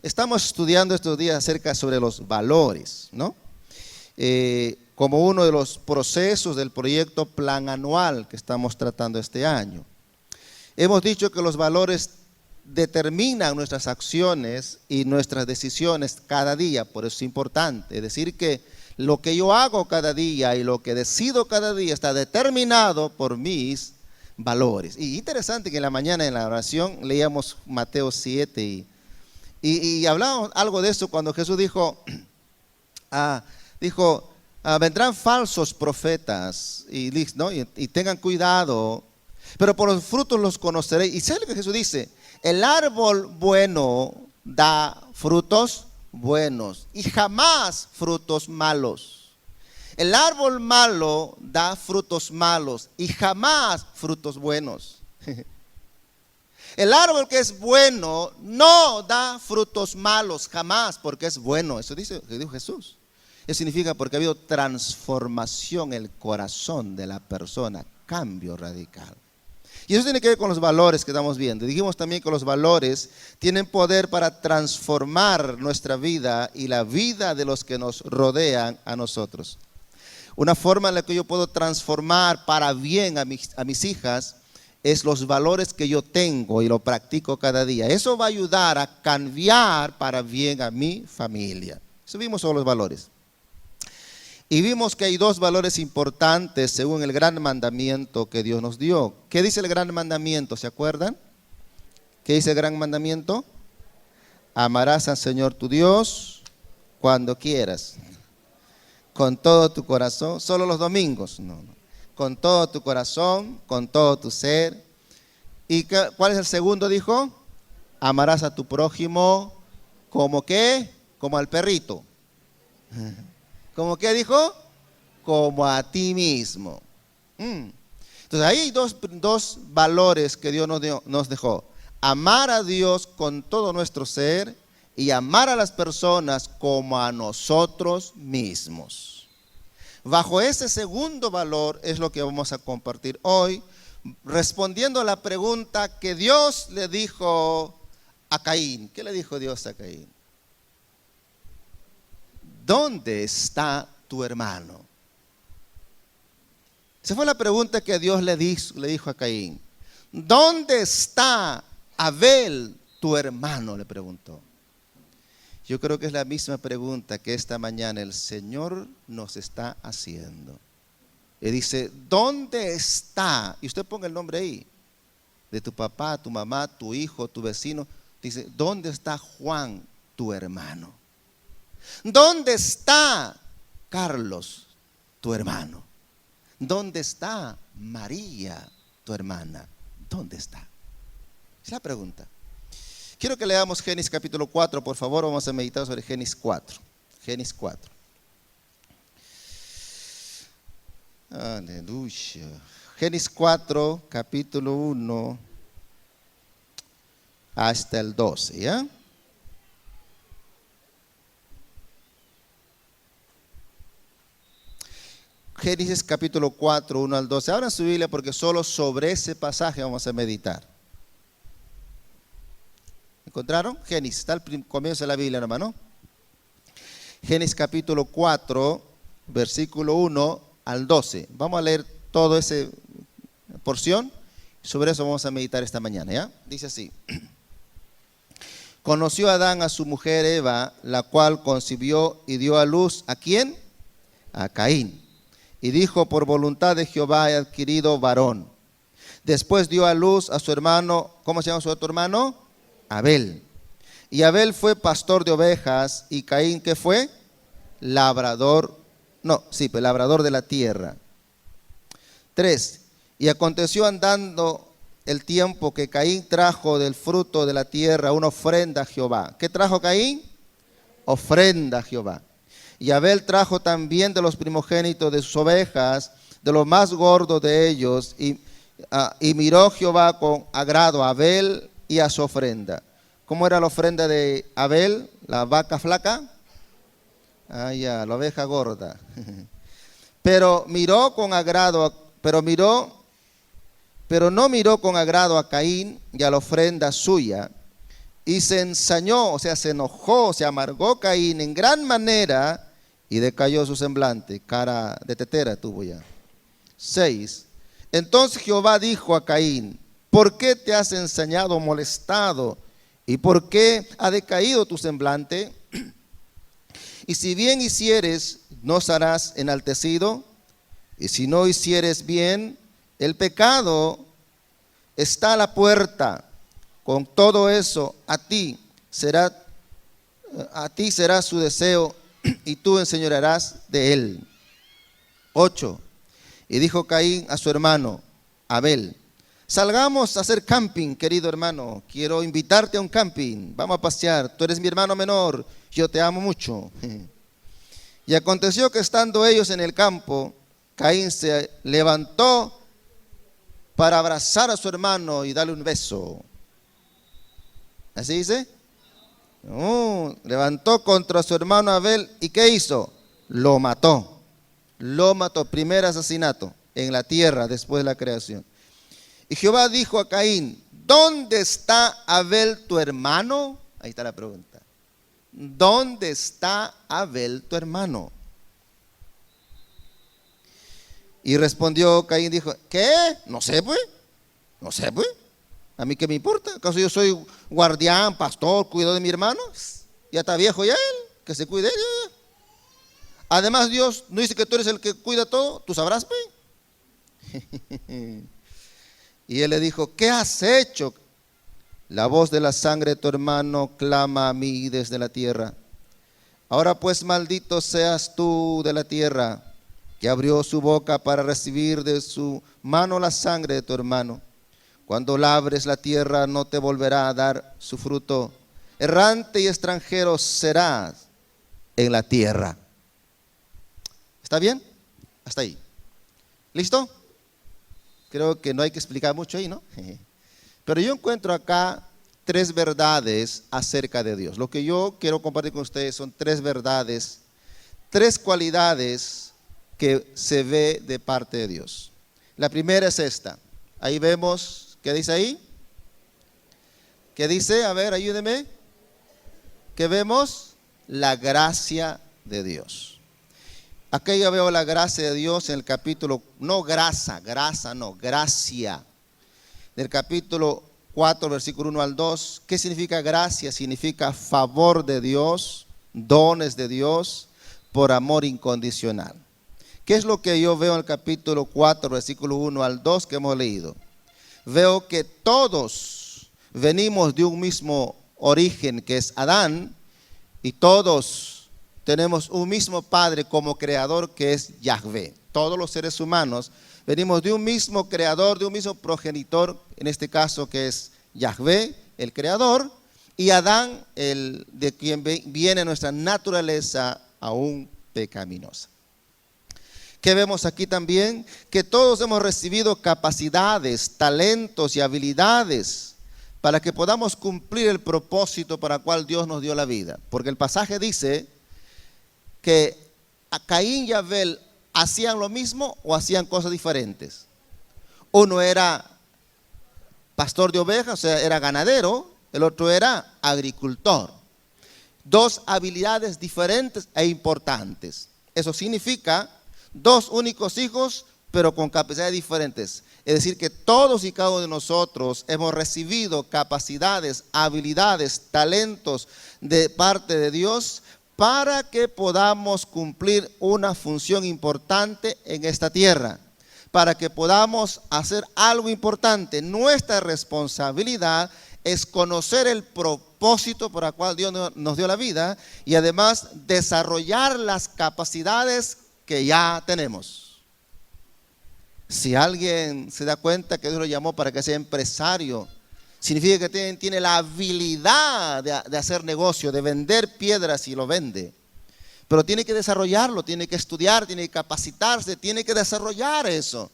Estamos estudiando estos días acerca sobre los valores, ¿no? Como uno de los procesos del proyecto Plan Anual que estamos tratando este año. Hemos dicho que los valores determinan nuestras acciones y nuestras decisiones cada día, por eso es importante. Es decir, que lo que yo hago cada día y lo que decido cada día está determinado por mis valores. Y interesante que en la mañana en la oración leíamos Mateo 7 y hablábamos algo de eso cuando Jesús dijo, vendrán falsos profetas ¿no? y tengan cuidado, pero por los frutos los conoceréis. Y ¿sabes lo que Jesús dice? El árbol bueno da frutos buenos y jamás frutos malos. El árbol malo da frutos malos y jamás frutos buenos. El árbol que es bueno no da frutos malos jamás porque es bueno. Eso dijo Jesús. Eso significa porque ha habido transformación en el corazón de la persona, cambio radical. Y eso tiene que ver con los valores que estamos viendo. Dijimos también que los valores tienen poder para transformar nuestra vida y la vida de los que nos rodean a nosotros. Una forma en la que yo puedo transformar para bien a mis hijas es los valores que yo tengo y lo practico cada día. Eso va a ayudar a cambiar para bien a mi familia. Eso vimos sobre los valores. Y vimos que hay dos valores importantes según el gran mandamiento que Dios nos dio. ¿Qué dice el gran mandamiento? ¿Se acuerdan? ¿Qué dice el gran mandamiento? Amarás al Señor tu Dios cuando quieras. Con todo tu corazón, solo los domingos. No. Con todo tu corazón, con todo tu ser. ¿Y cuál es el segundo? Dijo, amarás a tu prójimo como ¿qué? Como al perrito. ¿Cómo qué dijo? Como a ti mismo. Entonces ahí hay dos valores que Dios nos dejó. Amar a Dios con todo nuestro ser y amar a las personas como a nosotros mismos. Bajo ese segundo valor es lo que vamos a compartir hoy, respondiendo a la pregunta que Dios le dijo a Caín. ¿Qué le dijo Dios a Caín? ¿Dónde está tu hermano? Esa fue la pregunta que Dios le dijo a Caín. ¿Dónde está Abel, tu hermano? Le preguntó. Yo creo que es la misma pregunta que esta mañana el Señor nos está haciendo. Y dice, ¿dónde está? Y usted ponga el nombre ahí, de tu papá, tu mamá, tu hijo, tu vecino. Dice, ¿dónde está Juan, tu hermano? ¿Dónde está Carlos, tu hermano? ¿Dónde está María, tu hermana? ¿Dónde está? Es la pregunta. Quiero que leamos Génesis capítulo 4, por favor. Vamos a meditar sobre Génesis 4. Génesis 4. Aleluya. Génesis 4, capítulo 1 hasta el 12, ¿ya? Génesis capítulo 4, 1 al 12. Abran su Biblia porque solo sobre ese pasaje vamos a meditar. ¿Encontraron? Génesis, está al comienzo de la Biblia, hermano. Génesis capítulo 4, versículo 1 al 12. Vamos a leer toda esa porción. Sobre eso vamos a meditar esta mañana, ¿ya? Dice así. Conoció Adán a su mujer Eva, la cual concibió y dio a luz, ¿a quién? A Caín. Y dijo, por voluntad de Jehová he adquirido varón. Después dio a luz a su hermano, ¿cómo se llama su otro hermano? Abel. Y Abel fue pastor de ovejas, y Caín, ¿qué fue? Labrador de la tierra. 3. Y aconteció andando el tiempo que Caín trajo del fruto de la tierra una ofrenda a Jehová. ¿Qué trajo Caín? Ofrenda a Jehová. Y Abel trajo también de los primogénitos de sus ovejas, de lo más gordo de ellos, y miró Jehová con agrado a Abel y a su ofrenda. ¿Cómo era la ofrenda de Abel? La vaca flaca. La oveja gorda. Pero no miró con agrado a Caín y a la ofrenda suya. Y se ensañó, o sea, se enojó, se amargó Caín en gran manera y decayó su semblante, cara de tetera tuvo ya. 6. Entonces Jehová dijo a Caín: ¿por qué te has ensañado, molestado? ¿Y por qué ha decaído tu semblante? Y si bien hicieres, no serás enaltecido. Y si no hicieres bien, el pecado está a la puerta. Con todo eso, a ti será su deseo y tú enseñorearás de él. 8. Y dijo Caín a su hermano Abel: salgamos a hacer camping, querido hermano. Quiero invitarte a un camping. Vamos a pasear. Tú eres mi hermano menor. Yo te amo mucho. Y aconteció que estando ellos en el campo, Caín se levantó para abrazar a su hermano y darle un beso. ¿Así dice? Levantó contra su hermano Abel. ¿Y qué hizo? Lo mató. Lo mató. Primer asesinato en la tierra después de la creación. Y Jehová dijo a Caín: ¿dónde está Abel tu hermano? Ahí está la pregunta. ¿Dónde está Abel tu hermano? Y respondió Caín, dijo: ¿qué? No sé pues. No sé pues. ¿A mí qué me importa? ¿Acaso yo soy guardián, pastor, cuido de mi hermano? Ya está viejo ya él, que se cuide él. Además Dios no dice que tú eres el que cuida todo, tú sabrás pues. Y él le dijo: ¿qué has hecho? La voz de la sangre de tu hermano clama a mí desde la tierra. Ahora pues maldito seas tú de la tierra, que abrió su boca para recibir de su mano la sangre de tu hermano. Cuando labres la tierra no te volverá a dar su fruto. Errante y extranjero serás en la tierra. ¿Está bien? Hasta ahí. ¿Listo? Creo que no hay que explicar mucho ahí, ¿no? Pero yo encuentro acá 3 verdades acerca de Dios. Lo que yo quiero compartir con ustedes son 3 verdades, 3 cualidades que se ve de parte de Dios. La primera es esta. Ahí vemos, ¿qué dice ahí? ¿Qué dice? A ver, ayúdeme. ¿Qué vemos? La gracia de Dios. Acá yo veo la gracia de Dios en el capítulo, no grasa, no, gracia. Del capítulo 4, versículo 1 al 2. ¿Qué significa gracia? Significa favor de Dios, dones de Dios, por amor incondicional. ¿Qué es lo que yo veo en el capítulo 4, versículo 1 al 2 que hemos leído? Veo que todos venimos de un mismo origen, que es Adán, y todos tenemos un mismo Padre como creador, que es Yahvé. Todos los seres humanos venimos de un mismo creador, de un mismo progenitor, en este caso que es Yahvé, el creador, y Adán, el de quien viene nuestra naturaleza aún pecaminosa. ¿Qué vemos aquí también? Que todos hemos recibido capacidades, talentos y habilidades para que podamos cumplir el propósito para el cual Dios nos dio la vida. Porque el pasaje dice que a Caín y Abel hacían lo mismo o hacían cosas diferentes. Uno era pastor de ovejas, o sea, era ganadero. El otro era agricultor. 2 habilidades diferentes e importantes. Eso significa 2 únicos hijos, pero con capacidades diferentes. Es decir, que todos y cada uno de nosotros hemos recibido capacidades, habilidades, talentos de parte de Dios para que podamos cumplir una función importante en esta tierra, para que podamos hacer algo importante. Nuestra responsabilidad es conocer el propósito por el cual Dios nos dio la vida y además desarrollar las capacidades que ya tenemos. Si alguien se da cuenta que Dios lo llamó para que sea empresario, significa que tiene la habilidad de hacer negocio, de vender piedras y lo vende. Pero tiene que desarrollarlo, tiene que estudiar, tiene que capacitarse, tiene que desarrollar eso.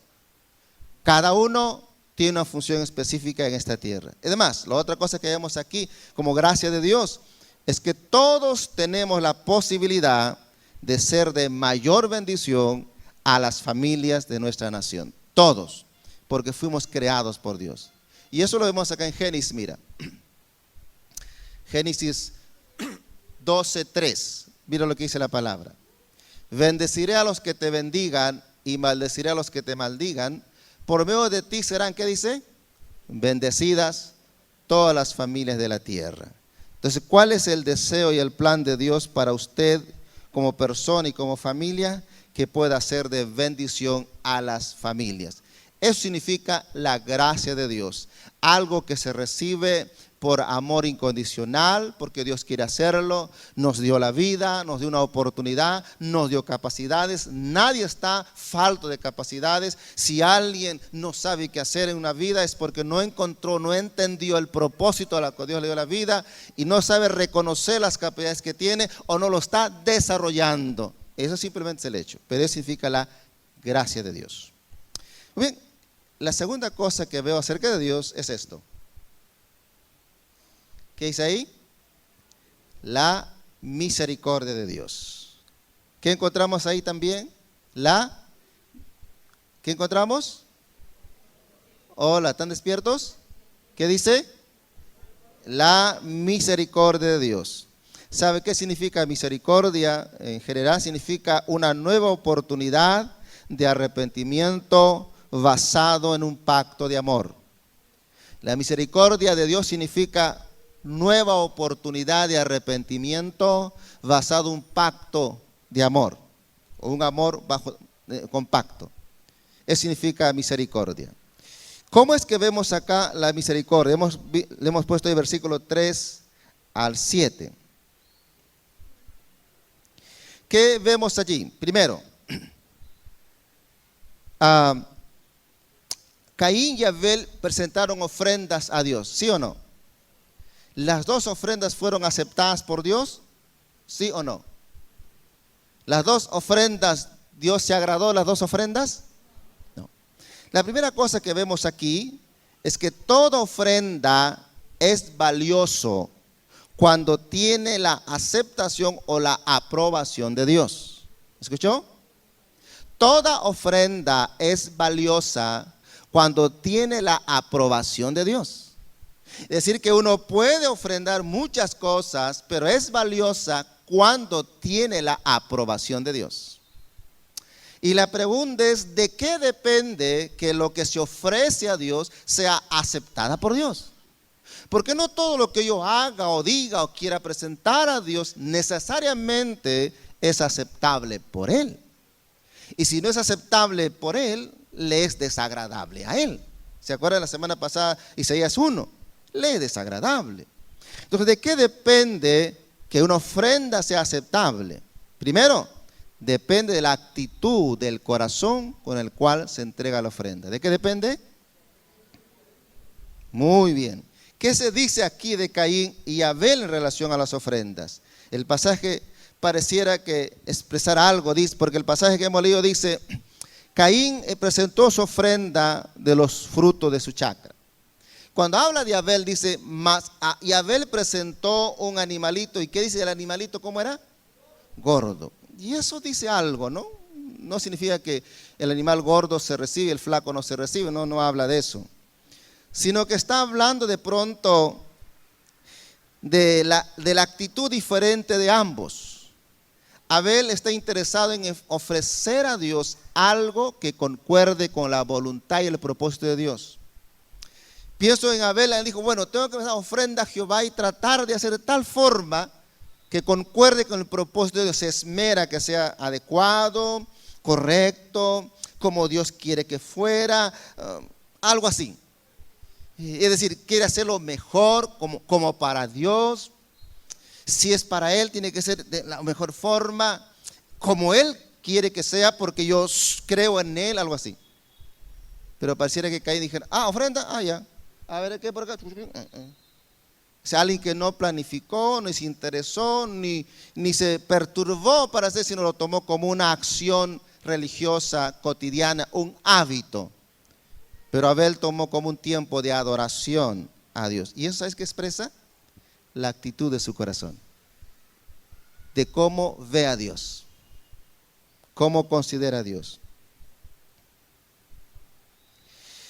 Cada uno tiene una función específica en esta tierra. Además, la otra cosa que vemos aquí como gracia de Dios es que todos tenemos la posibilidad de ser de mayor bendición a las familias de nuestra nación. Todos, porque fuimos creados por Dios. Y eso lo vemos acá en Génesis, mira. Génesis 12:3. Mira lo que dice la palabra. Bendeciré a los que te bendigan y maldeciré a los que te maldigan. Por medio de ti serán, ¿qué dice? Bendecidas todas las familias de la tierra. Entonces, ¿cuál es el deseo y el plan de Dios para usted como persona y como familia? Que pueda ser de bendición a las familias. Eso significa la gracia de Dios, algo que se recibe por amor incondicional, porque Dios quiere hacerlo, nos dio la vida, nos dio una oportunidad, nos dio capacidades. Nadie está falto de capacidades. Si alguien no sabe qué hacer en una vida es porque no encontró, no entendió el propósito a la que Dios le dio la vida y no sabe reconocer las capacidades que tiene o no lo está desarrollando. Eso simplemente es el hecho, pero eso significa la gracia de Dios. Muy bien, la segunda cosa que veo acerca de Dios es esto. ¿Qué dice ahí? La misericordia de Dios. ¿Qué encontramos ahí también? ¿Qué encontramos? Hola, ¿están despiertos? ¿Qué dice? La misericordia de Dios. ¿Sabe qué significa misericordia? En general significa una nueva oportunidad de arrepentimiento basado en un pacto de amor. La misericordia de Dios significa nueva oportunidad de arrepentimiento basado en un pacto de amor, o un amor con pacto. Eso significa misericordia. ¿Cómo es que vemos acá la misericordia? Le hemos puesto el versículo 3 al 7. ¿Qué vemos allí? Primero, Caín y Abel presentaron ofrendas a Dios, ¿sí o no? ¿Las dos ofrendas fueron aceptadas por Dios? ¿Sí o no? ¿Las dos ofrendas, Dios se agradó las dos ofrendas? No. La primera cosa que vemos aquí es que toda ofrenda es valioso cuando tiene la aceptación o la aprobación de Dios. ¿Escuchó? Toda ofrenda es valiosa cuando tiene la aprobación de Dios. Es decir, que uno puede ofrendar muchas cosas, pero es valiosa cuando tiene la aprobación de Dios. Y la pregunta es, ¿de qué depende que lo que se ofrece a Dios sea aceptada por Dios? Porque no todo lo que yo haga o diga o quiera presentar a Dios necesariamente es aceptable por Él. Y si no es aceptable por Él, le es desagradable a Él. ¿Se acuerdan la semana pasada, Isaías 1? Le es desagradable. Entonces, ¿de qué depende que una ofrenda sea aceptable? Primero, depende de la actitud del corazón con el cual se entrega la ofrenda. ¿De qué depende? Muy bien. ¿Qué se dice aquí de Caín y Abel en relación a las ofrendas? El pasaje pareciera que expresara algo, porque el pasaje que hemos leído dice, Caín presentó su ofrenda de los frutos de su chacra. Cuando habla de Abel dice, y Abel presentó un animalito. ¿Y qué dice el animalito? ¿Cómo era? Gordo. Y eso dice algo, ¿no? No significa que el animal gordo se recibe, el flaco no se recibe, no habla de eso. Sino que está hablando de pronto de la actitud diferente de ambos. Abel está interesado en ofrecer a Dios algo que concuerde con la voluntad y el propósito de Dios. Pienso en Abel, él dijo, bueno, tengo que hacer ofrenda a Jehová y tratar de hacer de tal forma que concuerde con el propósito de Dios. Se esmera que sea adecuado, correcto, como Dios quiere que fuera, algo así. Es decir, quiere hacerlo mejor, como para Dios. Si es para Él, tiene que ser de la mejor forma, como Él quiere que sea, porque yo creo en Él, algo así. Pero pareciera que Caín dijera, ofrenda, ya. A ver, ¿qué por acá? O sea, alguien que no planificó, ni se interesó, ni se perturbó para hacer, sino lo tomó como una acción religiosa cotidiana, un hábito. Pero Abel tomó como un tiempo de adoración a Dios. ¿Y eso sabes qué expresa? La actitud de su corazón. De cómo ve a Dios. Cómo considera a Dios.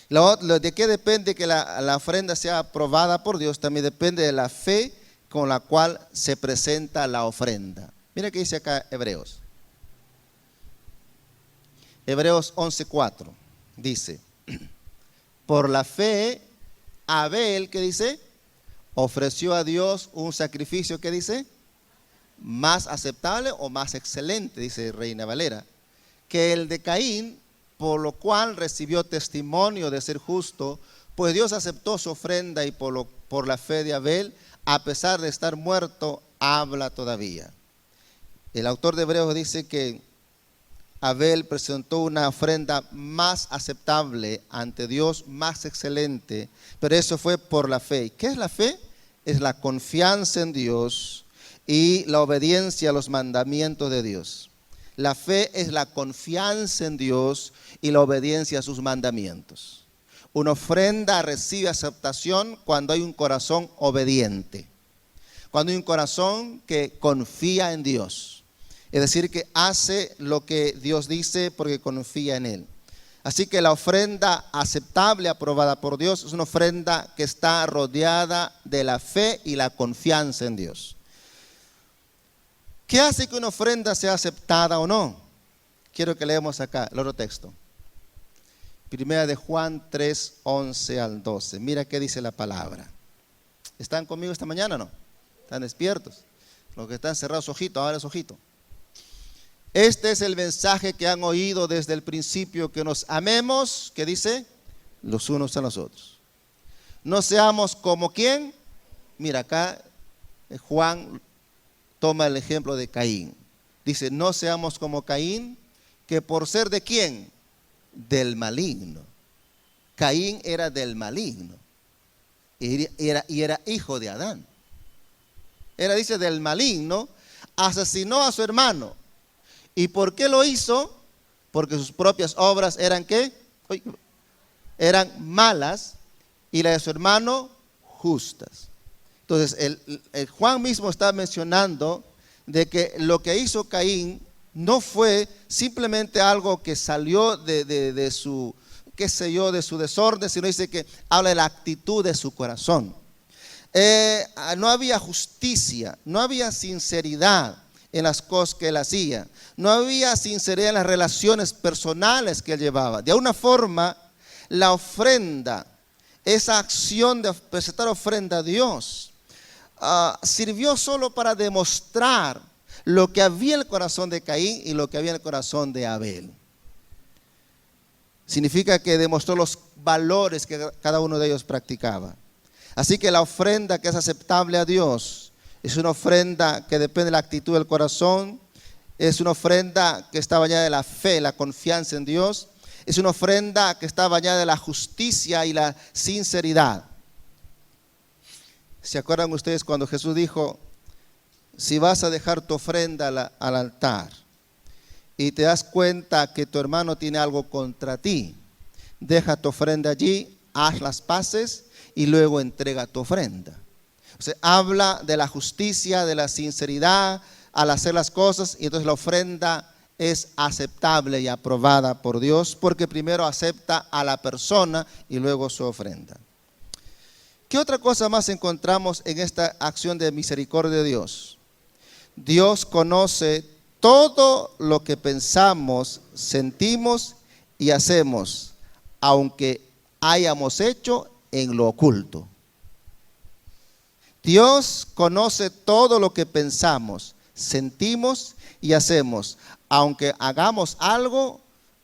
¿De qué depende que la ofrenda sea aprobada por Dios? También depende de la fe con la cual se presenta la ofrenda. Mira que dice acá Hebreos. Hebreos 11:4 dice, por la fe, Abel, ¿qué dice? Ofreció a Dios un sacrificio, ¿qué dice? Más aceptable o más excelente, dice Reina Valera, que el de Caín, por lo cual recibió testimonio de ser justo, pues Dios aceptó su ofrenda y por la fe de Abel, a pesar de estar muerto, habla todavía. El autor de Hebreos dice que Abel presentó una ofrenda más aceptable ante Dios, más excelente, pero eso fue por la fe. ¿Qué es la fe? Es la confianza en Dios y la obediencia a los mandamientos de Dios. La fe es la confianza en Dios y la obediencia a sus mandamientos. Una ofrenda recibe aceptación cuando hay un corazón obediente, cuando hay un corazón que confía en Dios. Es decir, que hace lo que Dios dice porque confía en Él. Así que la ofrenda aceptable, aprobada por Dios, es una ofrenda que está rodeada de la fe y la confianza en Dios. ¿Qué hace que una ofrenda sea aceptada o no? Quiero que leamos acá el otro texto. Primera de Juan 3, 11 al 12. Mira qué dice la palabra. ¿Están conmigo esta mañana o no? ¿Están despiertos? Los que están cerrados, ojito, ahora es ojito. Este es el mensaje que han oído desde el principio, que nos amemos, ¿qué dice? Los unos a los otros. No seamos como ¿quién? Mira, acá Juan toma el ejemplo de Caín. Dice, no seamos como Caín, que por ser ¿de quién? Del maligno. Caín era del maligno. Y era hijo de Adán. Dice, del maligno, asesinó a su hermano. ¿Y por qué lo hizo? Porque sus propias obras eran ¿qué? Eran malas y las de su hermano justas. Entonces, el Juan mismo está mencionando de que lo que hizo Caín no fue simplemente algo que salió de su, qué sé yo, de su desorden, sino dice que habla de la actitud de su corazón. No había justicia, no había sinceridad en las cosas que él hacía, no había sinceridad en las relaciones personales que él llevaba. De alguna forma, la ofrenda, esa acción de presentar ofrenda a Dios, sirvió solo para demostrar lo que había en el corazón de Caín y lo que había en el corazón de Abel. Significa que demostró los valores que cada uno de ellos practicaba. Así que la ofrenda que es aceptable a Dios es una ofrenda que depende de la actitud del corazón, es una ofrenda que está bañada de la fe, la confianza en Dios, es una ofrenda que está bañada de la justicia y la sinceridad. ¿Se acuerdan ustedes cuando Jesús dijo, si vas a dejar tu ofrenda al altar y te das cuenta que tu hermano tiene algo contra ti, deja tu ofrenda allí, haz las paces y luego entrega tu ofrenda? O sea, habla de la justicia, de la sinceridad al hacer las cosas, y entonces la ofrenda es aceptable y aprobada por Dios porque primero acepta a la persona y luego su ofrenda. ¿Qué otra cosa más encontramos en esta acción de misericordia de Dios? Dios conoce todo lo que pensamos, sentimos y hacemos, aunque hayamos hecho en lo oculto. Dios conoce todo lo que pensamos, sentimos y hacemos, aunque hagamos algo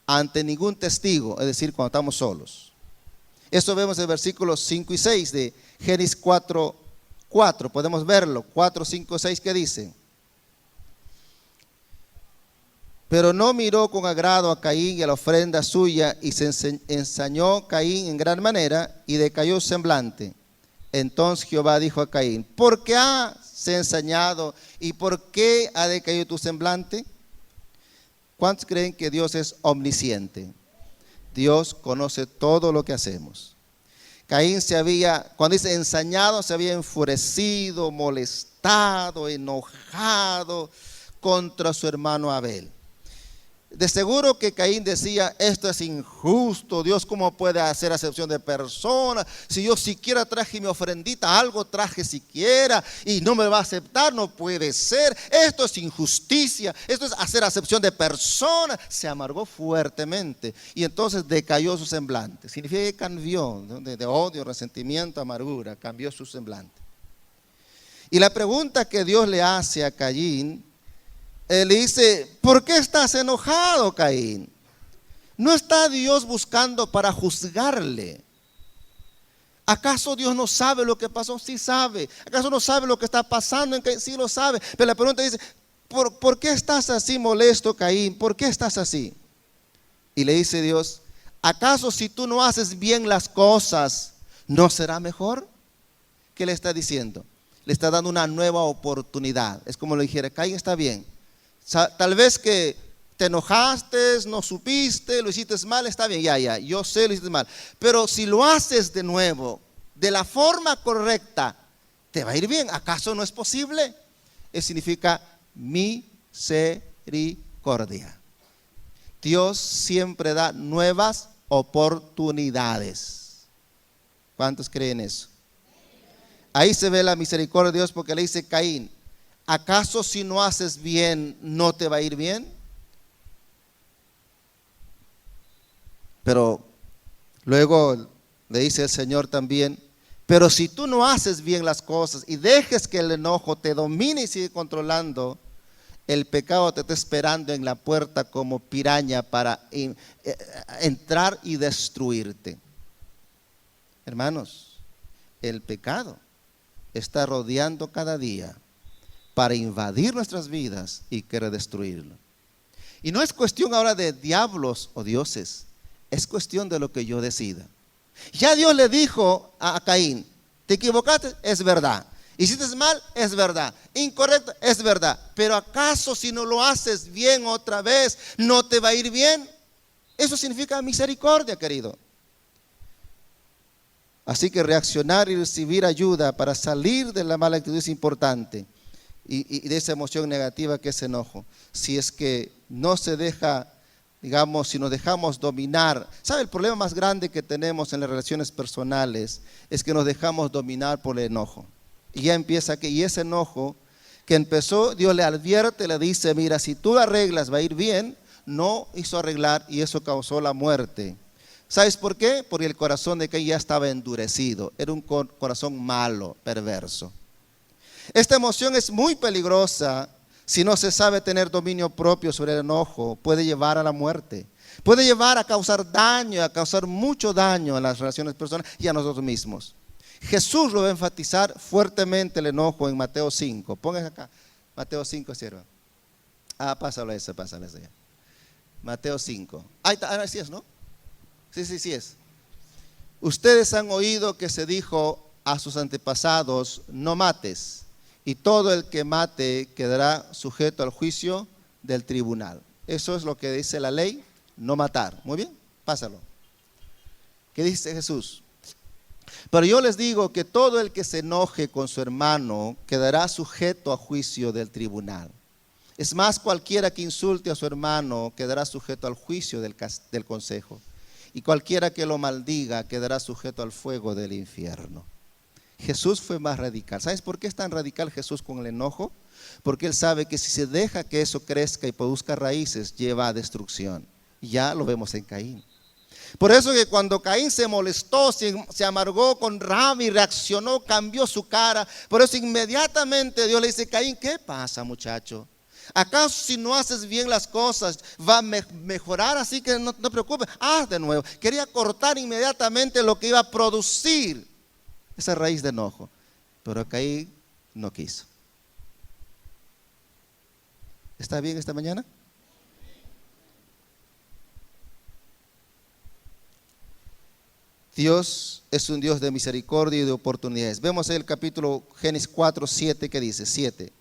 ante ningún testigo, es decir, cuando estamos solos. Esto vemos en versículos 5 y 6 de Génesis 4:4. Podemos verlo, 4, 5, 6, que dice: pero no miró con agrado a Caín y a la ofrenda suya, y se ensañó Caín en gran manera y decayó su semblante. Entonces Jehová dijo a Caín: ¿por qué has ensañado y por qué ha decaído tu semblante? ¿Cuántos creen que Dios es omnisciente? Dios conoce todo lo que hacemos. Caín cuando dice ensañado, se había enfurecido, molestado, enojado contra su hermano Abel. De seguro que Caín decía, esto es injusto, Dios cómo puede hacer acepción de personas, si yo siquiera traje mi ofrendita, algo traje siquiera y no me va a aceptar, no puede ser, esto es injusticia, esto es hacer acepción de personas. Se amargó fuertemente y entonces decayó su semblante, significa que cambió, ¿no? De odio, resentimiento, amargura, cambió su semblante. Y la pregunta que Dios le hace a Caín, él le dice, ¿por qué estás enojado, Caín? ¿No está Dios buscando para juzgarle? ¿Acaso Dios no sabe lo que pasó? Sí sabe. ¿Acaso no sabe lo que está pasando en Caín? Sí lo sabe. Pero la pregunta dice, ¿por qué estás así molesto, Caín? ¿Por qué estás así? Y le dice Dios, ¿acaso si tú no haces bien las cosas, no será mejor? ¿Qué le está diciendo? Le está dando una nueva oportunidad. Es como le dijera, Caín, está bien. Tal vez que te enojaste, no supiste, lo hiciste mal, está bien, ya, yo sé lo hiciste mal. Pero si lo haces de nuevo, de la forma correcta, te va a ir bien. ¿Acaso no es posible? Eso significa misericordia. Dios siempre da nuevas oportunidades. ¿Cuántos creen eso? Ahí se ve la misericordia de Dios porque le dice Caín, ¿acaso si no haces bien no te va a ir bien? Pero luego le dice el Señor también, pero si tú no haces bien las cosas y dejes que el enojo te domine y sigue controlando, el pecado te está esperando en la puerta como piraña para entrar y destruirte. Hermanos, el pecado está rodeando cada día para invadir nuestras vidas y querer destruirlo. Y no es cuestión ahora de diablos o dioses, es cuestión de lo que yo decida. Ya Dios le dijo a Caín, te equivocaste, es verdad. Hiciste mal, es verdad. Incorrecto, es verdad. Pero ¿acaso si no lo haces bien otra vez, no te va a ir bien? Eso significa misericordia, querido. Así que reaccionar y recibir ayuda para salir de la mala actitud es importante. Y de esa emoción negativa que es enojo. Si es que no se deja, digamos, si nos dejamos dominar. ¿Sabe? El problema más grande que tenemos en las relaciones personales es que nos dejamos dominar por el enojo. Y ya empieza aquí, y ese enojo que empezó, Dios le advierte, le dice, mira, si tú arreglas va a ir bien, no hizo arreglar y eso causó la muerte. ¿Sabes por qué? Porque el corazón de Caín ya estaba endurecido, era un corazón malo, perverso. Esta emoción es muy peligrosa si no se sabe tener dominio propio sobre el enojo, puede llevar a la muerte, puede llevar a causar daño, a causar mucho daño a las relaciones personales y a nosotros mismos. Jesús lo va a enfatizar fuertemente el enojo en Mateo 5. Pongan acá, Mateo 5, sierva. Pásalo ese ya. Mateo 5. Ahora sí es, ¿no? Sí es. Ustedes han oído que se dijo a sus antepasados, no mates, y todo el que mate quedará sujeto al juicio del tribunal. Eso es lo que dice la ley, no matar. Muy bien, pásalo. ¿Qué dice Jesús? Pero yo les digo que todo el que se enoje con su hermano quedará sujeto a juicio del tribunal. Es más, cualquiera que insulte a su hermano quedará sujeto al juicio del consejo. Y cualquiera que lo maldiga quedará sujeto al fuego del infierno. Jesús fue más radical. ¿Sabes por qué es tan radical Jesús con el enojo? Porque Él sabe que si se deja que eso crezca y produzca raíces, lleva a destrucción. Y ya lo vemos en Caín. Por eso que cuando Caín se molestó, se amargó con rabia y reaccionó, cambió su cara. Por eso inmediatamente Dios le dice, Caín, ¿qué pasa, muchacho? ¿Acaso si no haces bien las cosas va a mejorar? Así que no te preocupes, haz de nuevo. Quería cortar inmediatamente lo que iba a producir esa raíz de enojo. Pero Caín no quiso. ¿Está bien esta mañana? Dios es un Dios de misericordia y de oportunidades. Vemos en el capítulo Génesis 4, 7 que dice, 7.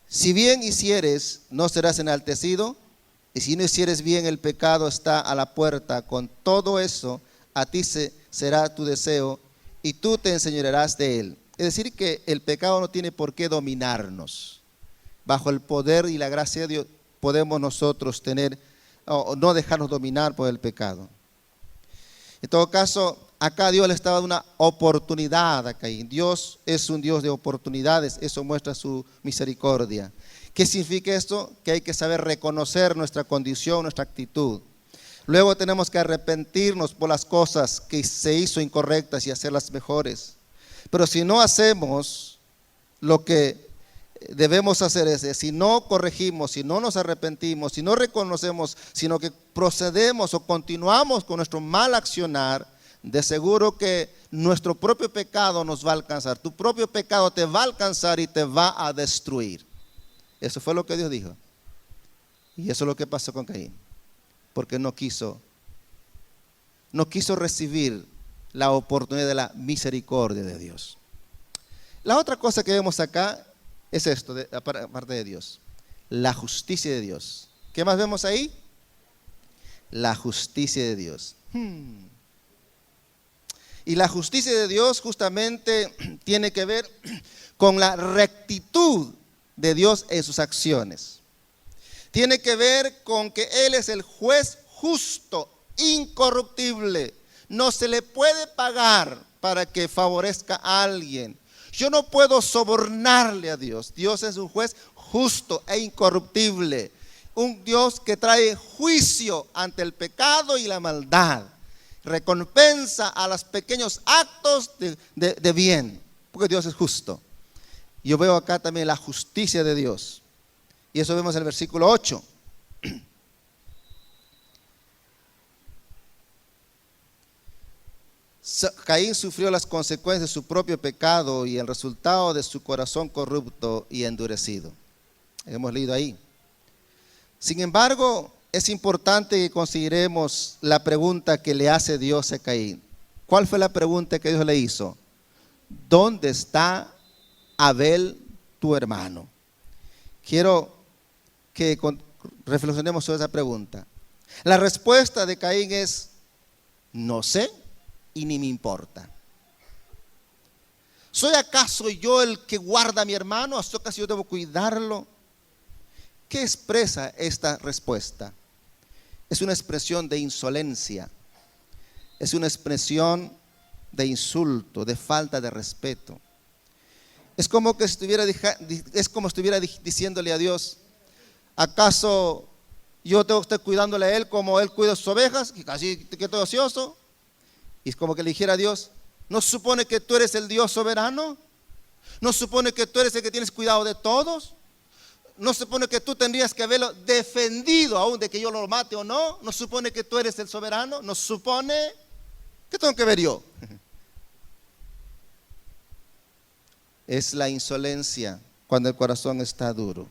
Si bien hicieres, no serás enaltecido, y si no hicieres bien, el pecado está a la puerta. Con todo eso, a ti será tu deseo, y tú te enseñorearás de él. Es decir, que el pecado no tiene por qué dominarnos. Bajo el poder y la gracia de Dios, podemos nosotros tener o no dejarnos dominar por el pecado. En todo caso, acá Dios le estaba dando una oportunidad a Caín. Dios es un Dios de oportunidades, eso muestra su misericordia. ¿Qué significa esto? Que hay que saber reconocer nuestra condición, nuestra actitud. Luego tenemos que arrepentirnos por las cosas que se hizo incorrectas y hacerlas mejores. Pero si no hacemos lo que debemos hacer, si no corregimos, si no nos arrepentimos, si no reconocemos, sino que procedemos o continuamos con nuestro mal accionar, de seguro que nuestro propio pecado nos va a alcanzar. Tu propio pecado te va a alcanzar y te va a destruir. Eso fue lo que Dios dijo. Y eso es lo que pasó con Caín. Porque no quiso recibir la oportunidad de la misericordia de Dios. La otra cosa que vemos acá es esto, aparte de Dios, la justicia de Dios. ¿Qué más vemos ahí? La justicia de Dios. Y la justicia de Dios justamente tiene que ver con la rectitud de Dios en sus acciones. Tiene que ver con que Él es el juez justo, incorruptible. No se le puede pagar para que favorezca a alguien. Yo no puedo sobornarle a Dios. Dios es un juez justo e incorruptible. Un Dios que trae juicio ante el pecado y la maldad. Recompensa a los pequeños actos de bien. Porque Dios es justo. Yo veo acá también la justicia de Dios. Y eso vemos en el versículo 8. Caín sufrió las consecuencias de su propio pecado y el resultado de su corazón corrupto y endurecido. Hemos leído ahí. Sin embargo, es importante que consideremos la pregunta que le hace Dios a Caín. ¿Cuál fue la pregunta que Dios le hizo? ¿Dónde está Abel, tu hermano? Quiero que reflexionemos sobre esa pregunta. La respuesta de Caín es: no sé y ni me importa. ¿Soy acaso yo el que guarda a mi hermano? ¿Acaso yo debo cuidarlo? ¿Qué expresa esta respuesta? Es una expresión de insolencia. Es una expresión de insulto, de falta de respeto. Es como estuviera diciéndole a Dios: ¿acaso yo tengo que estar cuidándole a él como él cuida sus ovejas? Que casi que estoy ocioso. Y es como que le dijera a Dios: ¿no se supone que tú eres el Dios soberano? ¿No se supone que tú eres el que tienes cuidado de todos? ¿No se supone que tú tendrías que haberlo defendido aún de que yo lo mate o no? ¿No se supone que tú eres el soberano? ¿No se supone? ¿Qué tengo que ver yo? Es la insolencia cuando el corazón está duro.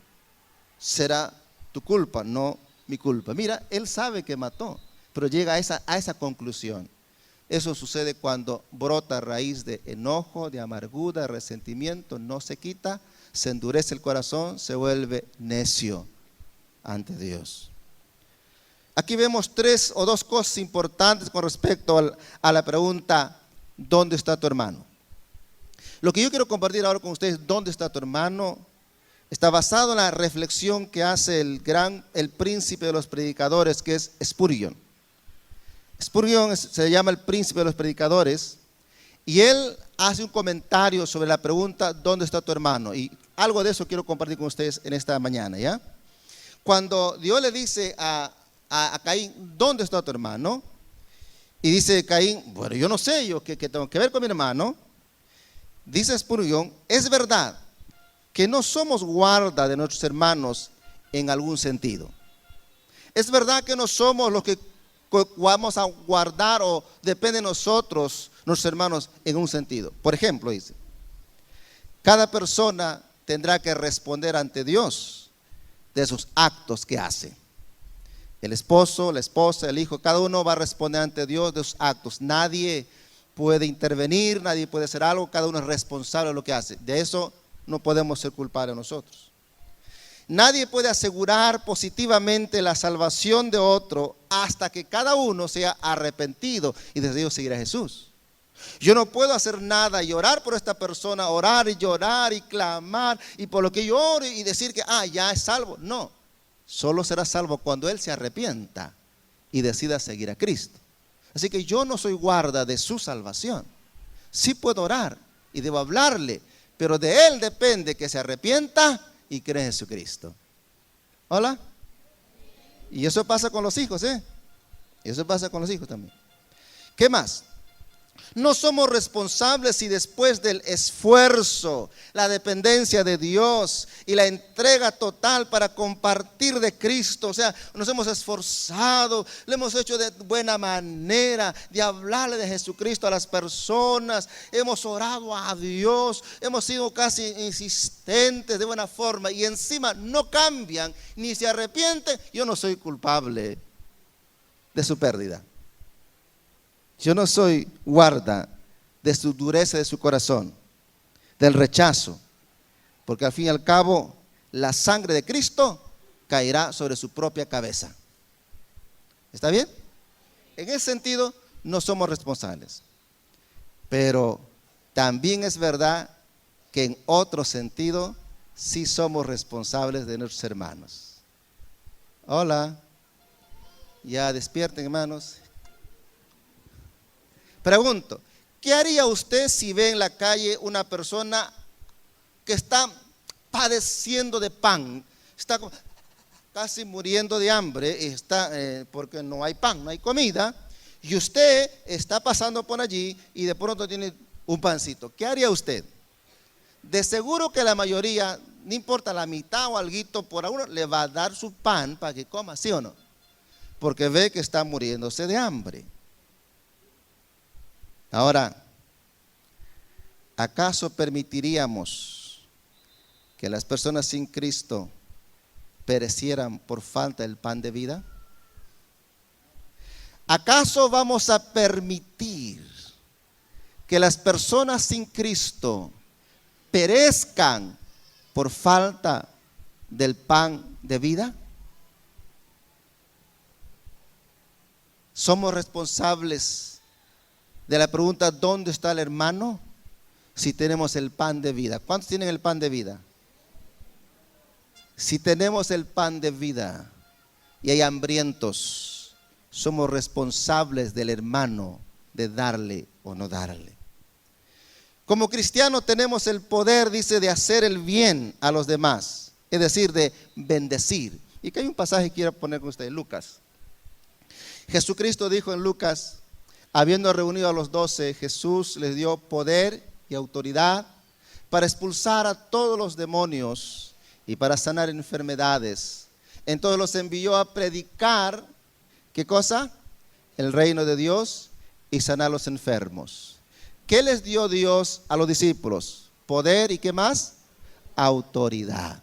Será tu culpa, no mi culpa. Mira, él sabe que mató, pero llega a esa conclusión. Eso sucede cuando brota a raíz de enojo, de amargura, de resentimiento, no se quita, se endurece el corazón, se vuelve necio ante Dios. Aquí vemos dos cosas importantes con respecto a la pregunta: ¿dónde está tu hermano? Lo que yo quiero compartir ahora con ustedes, ¿dónde está tu hermano?, está basado en la reflexión que hace el príncipe de los predicadores, que es Spurgeon. Spurgeon se llama el príncipe de los predicadores, y él hace un comentario sobre la pregunta: ¿dónde está tu hermano? Y algo de eso quiero compartir con ustedes en esta mañana, ¿ya? Cuando Dios le dice a Caín: ¿dónde está tu hermano? Y dice Caín: bueno, yo no sé, yo qué tengo que ver con mi hermano. Dice Spurgeon: es verdad que no somos guarda de nuestros hermanos en algún sentido. Es verdad que no somos los que vamos a guardar o depende de nosotros, nuestros hermanos, en un sentido. Por ejemplo, dice, cada persona tendrá que responder ante Dios de sus actos que hace. El esposo, la esposa, el hijo, cada uno va a responder ante Dios de sus actos. Nadie puede intervenir, nadie puede hacer algo, cada uno es responsable de lo que hace. De eso no podemos ser culpables nosotros. Nadie puede asegurar positivamente la salvación de otro hasta que cada uno sea arrepentido y decidido seguir a Jesús. Yo no puedo hacer nada y orar por esta persona, orar y llorar y clamar y por lo que yo oro y decir que ya es salvo. No, solo será salvo cuando él se arrepienta y decida seguir a Cristo. Así que yo no soy guarda de su salvación. Sí puedo orar y debo hablarle, pero de él depende que se arrepienta y cree en Jesucristo. ¿Hola? Y eso pasa con los hijos, ¿eh? Y eso pasa con los hijos también. ¿Qué más? No somos responsables si después del esfuerzo, la dependencia de Dios y la entrega total para compartir de Cristo, o sea, nos hemos esforzado, lo hemos hecho de buena manera, de hablarle de Jesucristo a las personas, hemos orado a Dios, hemos sido casi insistentes de buena forma y encima no cambian ni se arrepienten, yo no soy culpable de su pérdida. Yo no soy guarda de su dureza de su corazón, del rechazo, porque al fin y al cabo la sangre de Cristo caerá sobre su propia cabeza. ¿Está bien? En ese sentido no somos responsables, pero también es verdad que en otro sentido sí somos responsables de nuestros hermanos. Hola, ya despierten, hermanos. Pregunto, ¿qué haría usted si ve en la calle una persona que está padeciendo de pan, está casi muriendo de hambre, está, porque no hay pan, no hay comida, y usted está pasando por allí y de pronto tiene un pancito? ¿Qué haría usted? De seguro que la mayoría, no importa la mitad o alguito por uno, le va a dar su pan para que coma, ¿sí o no? Porque ve que está muriéndose de hambre. Ahora, ¿acaso permitiríamos que las personas sin Cristo perecieran por falta del pan de vida? ¿Acaso vamos a permitir que las personas sin Cristo perezcan por falta del pan de vida? ¿Somos responsables de la pregunta ¿dónde está el hermano? Si tenemos el pan de vida. ¿Cuántos tienen el pan de vida? Si tenemos el pan de vida y hay hambrientos, somos responsables del hermano de darle o no darle. Como cristianos tenemos el poder, dice, de hacer el bien a los demás, es decir, de bendecir. Y que hay un pasaje que quiero poner con ustedes, Lucas. Jesucristo dijo en Lucas, habiendo reunido a los 12, Jesús les dio poder y autoridad para expulsar a todos los demonios y para sanar enfermedades. Entonces los envió a predicar, ¿qué cosa? El reino de Dios y sanar a los enfermos. ¿Qué les dio Dios a los discípulos? Poder y ¿qué más? Autoridad.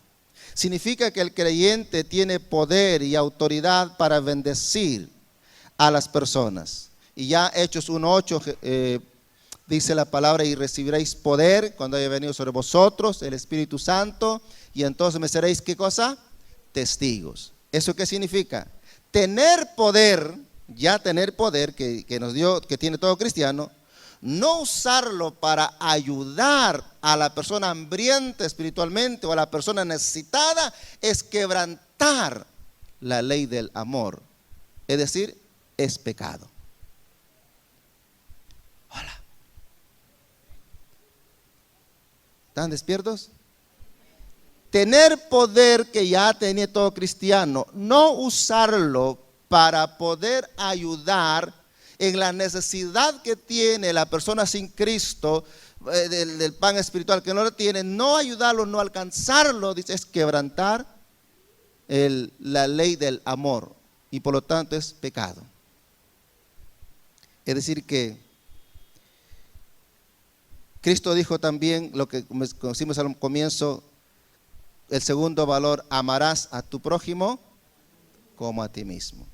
Significa que el creyente tiene poder y autoridad para bendecir a las personas. Y ya Hechos 1:8 dice la palabra, y recibiréis poder cuando haya venido sobre vosotros el Espíritu Santo, y entonces me seréis, ¿qué cosa? Testigos. ¿Eso qué significa? Tener poder, ya tener poder que nos dio, que tiene todo cristiano, no usarlo para ayudar a la persona hambrienta espiritualmente o a la persona necesitada, es quebrantar la ley del amor. Es decir, es pecado. Hola. ¿Están despiertos? Tener poder que ya tenía todo cristiano, no usarlo para poder ayudar en la necesidad que tiene la persona sin Cristo, del pan espiritual que no lo tiene, no ayudarlo, no alcanzarlo, dice, es quebrantar la ley del amor y por lo tanto es pecado. Es decir que Cristo dijo también lo que conocimos al comienzo, el segundo valor, amarás a tu prójimo como a ti mismo.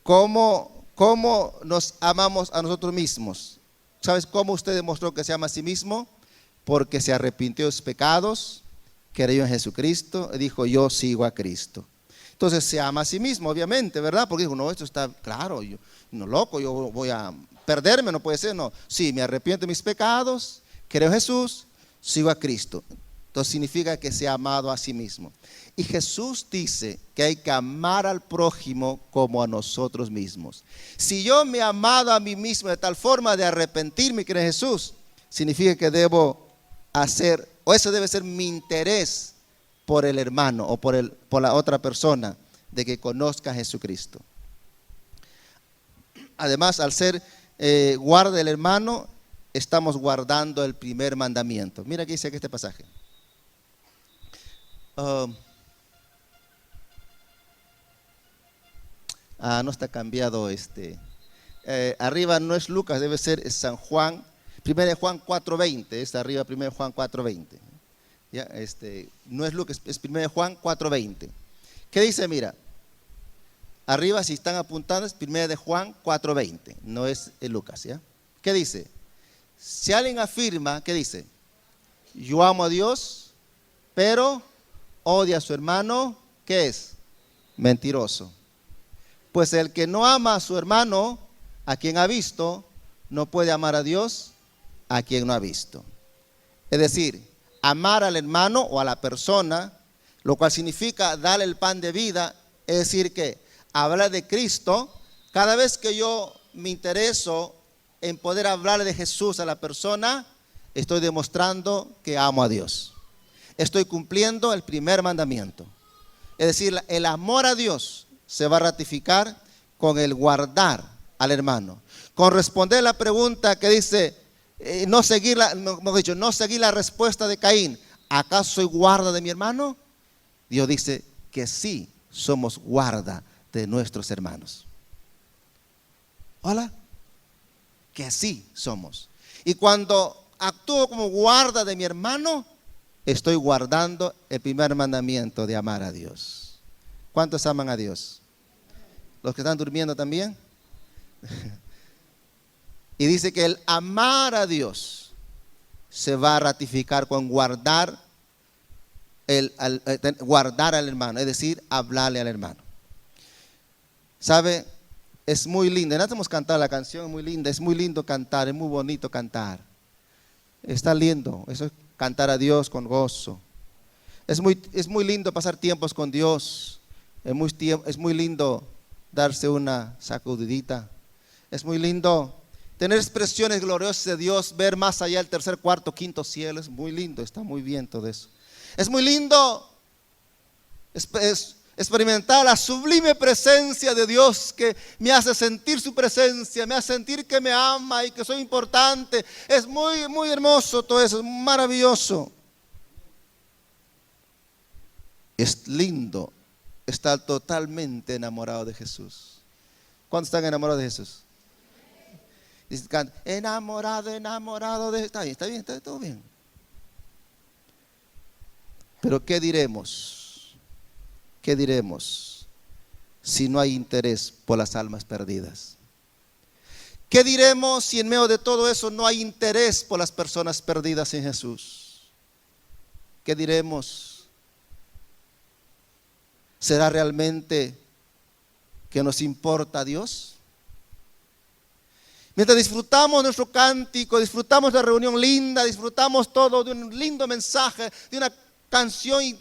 ¿Cómo nos amamos a nosotros mismos? ¿Sabes cómo usted demostró que se ama a sí mismo? Porque se arrepintió de sus pecados, creyó en Jesucristo y dijo, yo sigo a Cristo. Entonces se ama a sí mismo, obviamente, ¿verdad? Porque dijo, no, esto está claro, yo no loco, yo voy a perderme, no puede ser, no. Sí, me arrepiento de mis pecados, creo en Jesús, sigo a Cristo. Entonces significa que se ha amado a sí mismo. Y Jesús dice que hay que amar al prójimo como a nosotros mismos. Si yo me he amado a mí mismo de tal forma de arrepentirme, que en Jesús, significa que debo hacer, o eso debe ser mi interés por el hermano o por la otra persona, de que conozca a Jesucristo. Además, al ser guarda del hermano, estamos guardando el primer mandamiento. Mira qué dice aquí este pasaje. No está cambiado arriba no es Lucas, debe ser San Juan. 1 Juan 4:20, está arriba 1 Juan 4:20. Ya, no es Lucas, es 1 Juan 4:20. ¿Qué dice? Mira, arriba si están apuntando es 1 Juan 4:20, no es Lucas, ¿ya? ¿Qué dice? Si alguien afirma, ¿qué dice? Yo amo a Dios, pero odia a su hermano, ¿qué es? Mentiroso. Pues el que no ama a su hermano, a quien ha visto, no puede amar a Dios, a quien no ha visto. Es decir, amar al hermano o a la persona, lo cual significa darle el pan de vida, es decir que hablar de Cristo. Cada vez que yo me intereso en poder hablar de Jesús a la persona, estoy demostrando que amo a Dios. Estoy cumpliendo el primer mandamiento. Es decir, el amor a Dios se va a ratificar con el guardar al hermano. Con responder la pregunta que dice, no seguir la respuesta de Caín, ¿acaso soy guarda de mi hermano? Dios dice que sí somos guarda de nuestros hermanos. Hola, que sí somos. Y cuando actúo como guarda de mi hermano, estoy guardando el primer mandamiento de amar a Dios. ¿Cuántos aman a Dios? ¿Los que están durmiendo también? Y dice que el amar a Dios se va a ratificar con guardar al hermano, es decir, hablarle al hermano. ¿Sabe? Es muy lindo. No hemos cantado la canción, muy linda. Es muy lindo cantar, es muy bonito cantar. Está lindo, eso es cantar a Dios con gozo. Es muy lindo pasar tiempos con Dios. Es muy lindo darse una sacudidita. Es muy lindo tener expresiones gloriosas de Dios, ver más allá el tercer, cuarto, quinto cielo. Es muy lindo, está muy bien todo eso. Es muy lindo experimentar la sublime presencia de Dios, que me hace sentir su presencia, me hace sentir que me ama y que soy importante. Es muy, muy hermoso todo eso, es maravilloso. Es lindo estar totalmente enamorado de Jesús. ¿Cuántos están enamorados de Jesús? Dice, enamorado de... Está bien, está todo bien. Pero ¿qué diremos? ¿Qué diremos si no hay interés por las almas perdidas? ¿Qué diremos si en medio de todo eso no hay interés por las personas perdidas en Jesús? ¿Qué diremos? ¿Será realmente que nos importa a Dios? Mientras disfrutamos nuestro cántico, disfrutamos de la reunión linda, disfrutamos todo de un lindo mensaje, de una canción, y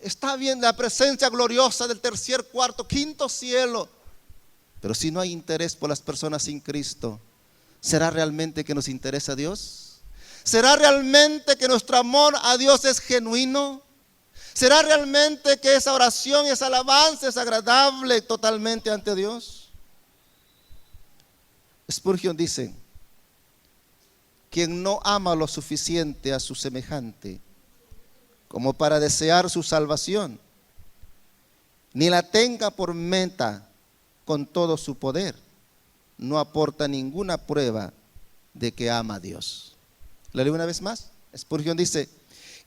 está bien la presencia gloriosa del tercer, cuarto, quinto cielo. Pero si no hay interés por las personas sin Cristo, ¿será realmente que nos interesa a Dios? ¿Será realmente que nuestro amor a Dios es genuino? ¿Será realmente que esa oración, esa alabanza es agradable totalmente ante Dios? Spurgeon dice, quien no ama lo suficiente a su semejante como para desear su salvación, ni la tenga por meta con todo su poder, no aporta ninguna prueba de que ama a Dios. ¿La leo una vez más? Spurgeon dice,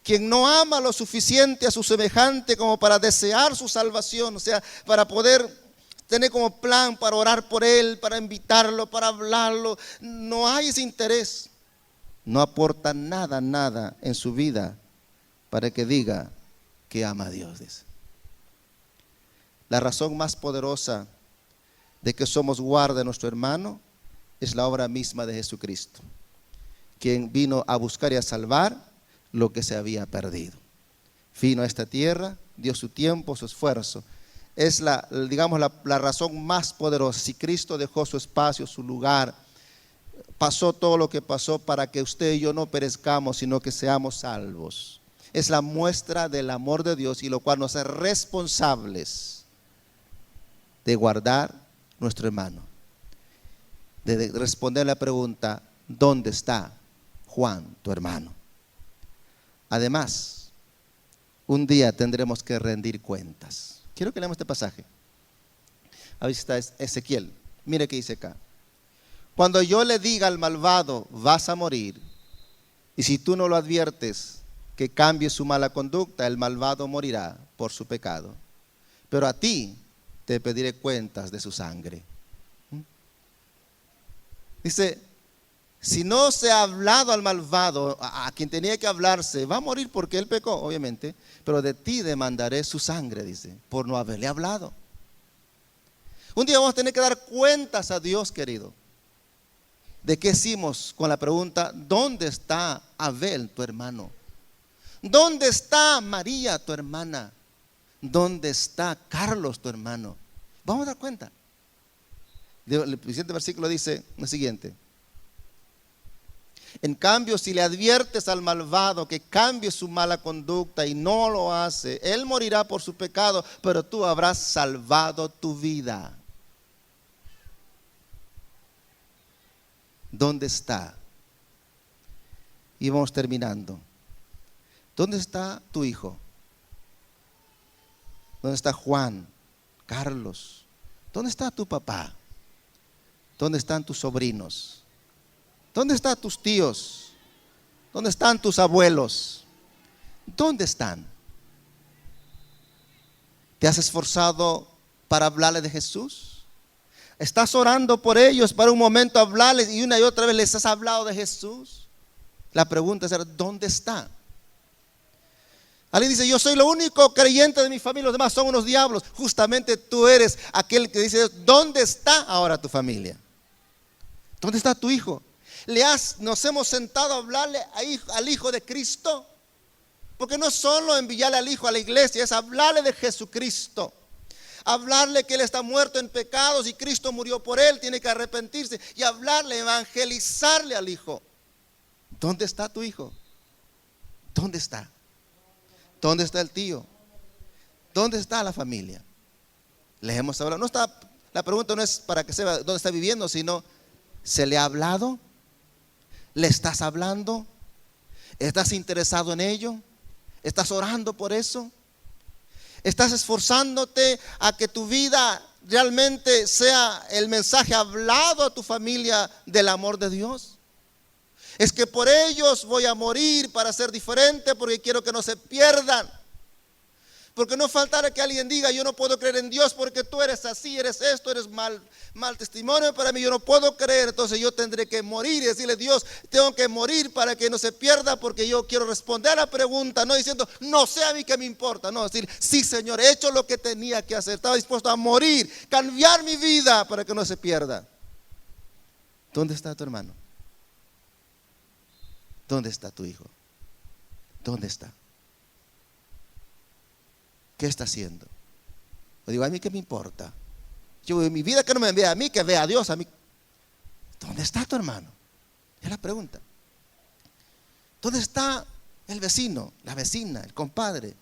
quien no ama lo suficiente a su semejante como para desear su salvación, o sea, para poder tener como plan para orar por él, para invitarlo, para hablarlo, no hay ese interés, no aporta nada en su vida para que diga que ama a Dios. Dice. La razón más poderosa de que somos guarda de nuestro hermano es la obra misma de Jesucristo, quien vino a buscar y a salvar lo que se había perdido. Vino a esta tierra, dio su tiempo, su esfuerzo. Es la razón más poderosa. Si Cristo dejó su espacio, su lugar, pasó todo lo que pasó para que usted y yo no perezcamos, sino que seamos salvos. Es la muestra del amor de Dios, y lo cual nos hace responsables de guardar nuestro hermano, de responder la pregunta: ¿dónde está Juan, tu hermano? Además, un día tendremos que rendir cuentas. Quiero que leamos este pasaje. A ver si está Ezequiel. Mire qué dice acá. Cuando yo le diga al malvado, vas a morir, y si tú no lo adviertes que cambie su mala conducta, el malvado morirá por su pecado. Pero a ti te pediré cuentas de su sangre. Dice, si no se ha hablado al malvado, a quien tenía que hablarse, va a morir porque él pecó, obviamente, pero de ti demandaré su sangre, dice, por no haberle hablado. Un día vamos a tener que dar cuentas a Dios, querido, de qué hicimos con la pregunta: ¿dónde está Abel, tu hermano? ¿Dónde está María, tu hermana? ¿Dónde está Carlos, tu hermano? Vamos a dar cuenta. El siguiente versículo dice lo siguiente: en cambio, si le adviertes al malvado que cambie su mala conducta y no lo hace, él morirá por su pecado, pero tú habrás salvado tu vida. ¿Dónde está? Y vamos terminando. ¿Dónde está tu hijo? ¿Dónde está Juan, Carlos? ¿Dónde está tu papá? ¿Dónde están tus sobrinos? ¿Dónde están tus tíos? ¿Dónde están tus abuelos? ¿Dónde están? ¿Te has esforzado para hablarle de Jesús? ¿Estás orando por ellos para un momento hablarles y una y otra vez les has hablado de Jesús? La pregunta es: ¿dónde está? Alguien dice: yo soy lo único creyente de mi familia, los demás son unos diablos. Justamente tú eres aquel que dice: ¿dónde está ahora tu familia? ¿Dónde está tu hijo? Nos hemos sentado a hablarle al Hijo de Cristo, porque no solo enviarle al Hijo a la iglesia, es hablarle de Jesucristo, hablarle que Él está muerto en pecados y Cristo murió por Él, tiene que arrepentirse, y hablarle, evangelizarle al Hijo. ¿Dónde está tu hijo? ¿Dónde está? ¿Dónde está el tío? ¿Dónde está la familia? Les hemos hablado. La pregunta no es para que sepa dónde está viviendo, sino: ¿se le ha hablado? ¿Le estás hablando? ¿Estás interesado en ello? ¿Estás orando por eso? ¿Estás esforzándote a que tu vida realmente sea el mensaje hablado a tu familia del amor de Dios? Es que por ellos voy a morir para ser diferente, porque quiero que no se pierdan. Porque no faltará que alguien diga: yo no puedo creer en Dios porque tú eres así, eres esto, eres mal testimonio para mí, yo no puedo creer. Entonces yo tendré que morir y decirle: Dios, tengo que morir para que no se pierda, porque yo quiero responder a la pregunta, no diciendo: no sé a mí qué me importa. No, decir: sí, Señor, he hecho lo que tenía que hacer, estaba dispuesto a morir, cambiar mi vida para que no se pierda. ¿Dónde está tu hermano? ¿Dónde está tu hijo? ¿Dónde está? ¿Qué está haciendo? Yo digo: a mí qué me importa. Yo en mi vida que no me vea a mí, que vea a Dios a mí. ¿Dónde está tu hermano? Es la pregunta. ¿Dónde está el vecino, la vecina, el compadre?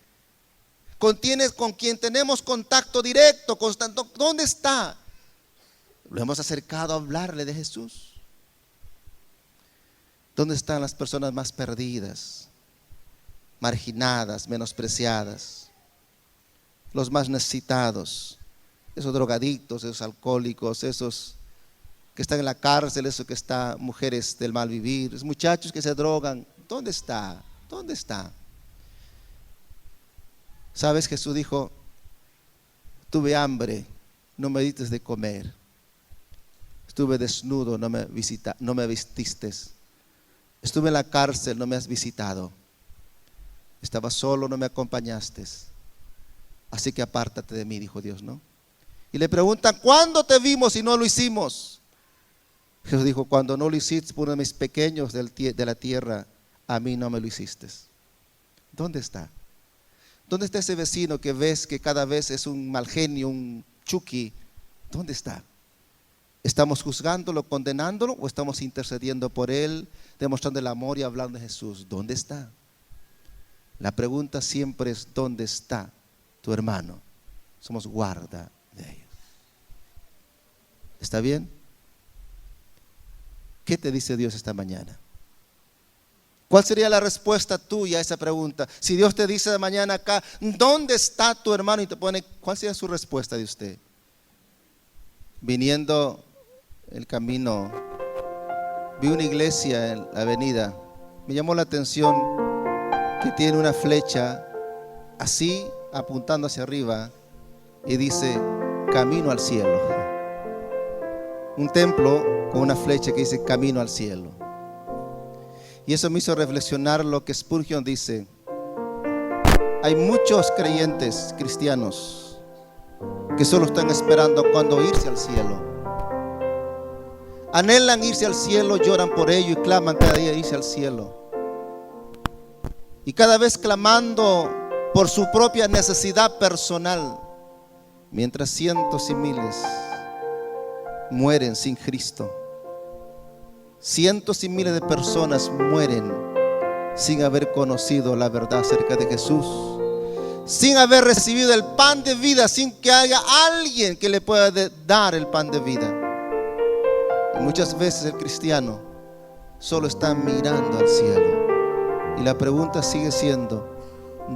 Con quien tenemos contacto directo, constante. ¿Dónde está? Lo hemos acercado a hablarle de Jesús. ¿Dónde están las personas más perdidas, marginadas, menospreciadas? Los más necesitados, esos drogadictos, esos alcohólicos, esos que están en la cárcel, esos que están mujeres del mal vivir, esos muchachos que se drogan. ¿Dónde está? ¿Dónde está? ¿Sabes? Jesús dijo: tuve hambre, no me diste de comer. Estuve desnudo, no me vestiste. Estuve en la cárcel, no me has visitado. Estaba solo, no me acompañaste. Así que apártate de mí, dijo Dios, ¿no? Y le preguntan: ¿cuándo te vimos y no lo hicimos? Jesús dijo: cuando no lo hiciste por uno de mis pequeños de la tierra, a mí no me lo hiciste. ¿Dónde está? ¿Dónde está ese vecino que ves que cada vez es un mal genio, un chuki? ¿Dónde está? ¿Estamos juzgándolo, condenándolo o estamos intercediendo por él, demostrando el amor y hablando de Jesús? ¿Dónde está? La pregunta siempre es: ¿dónde está tu hermano? Somos guarda de ellos. ¿Está bien? ¿Qué te dice Dios esta mañana? ¿Cuál sería la respuesta tuya a esa pregunta? Si Dios te dice de mañana acá: ¿dónde está tu hermano? Y te pone, ¿cuál sería su respuesta de usted? Viniendo el camino, vi una iglesia en la avenida. Me llamó la atención que tiene una flecha así, apuntando hacia arriba, y dice: camino al cielo. Un templo con una flecha que dice: camino al cielo. Y eso me hizo reflexionar lo que Spurgeon dice: hay muchos creyentes cristianos que solo están esperando cuando irse al cielo. Anhelan irse al cielo, lloran por ello y claman cada día irse al cielo. Y cada vez clamando por su propia necesidad personal, mientras cientos y miles mueren sin Cristo. Cientos y miles de personas mueren sin haber conocido la verdad acerca de Jesús, sin haber recibido el pan de vida, sin que haya alguien que le pueda dar el pan de vida. Y muchas veces el cristiano solo está mirando al cielo. Y la pregunta sigue siendo: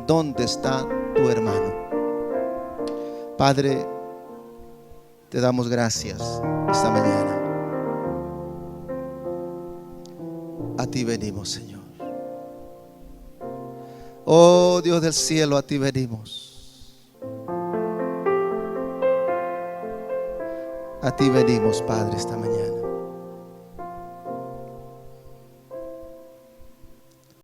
¿dónde está tu hermano? Padre, te damos gracias esta mañana. A ti venimos, Señor. Oh Dios del cielo, a ti venimos. A ti venimos, Padre, esta mañana.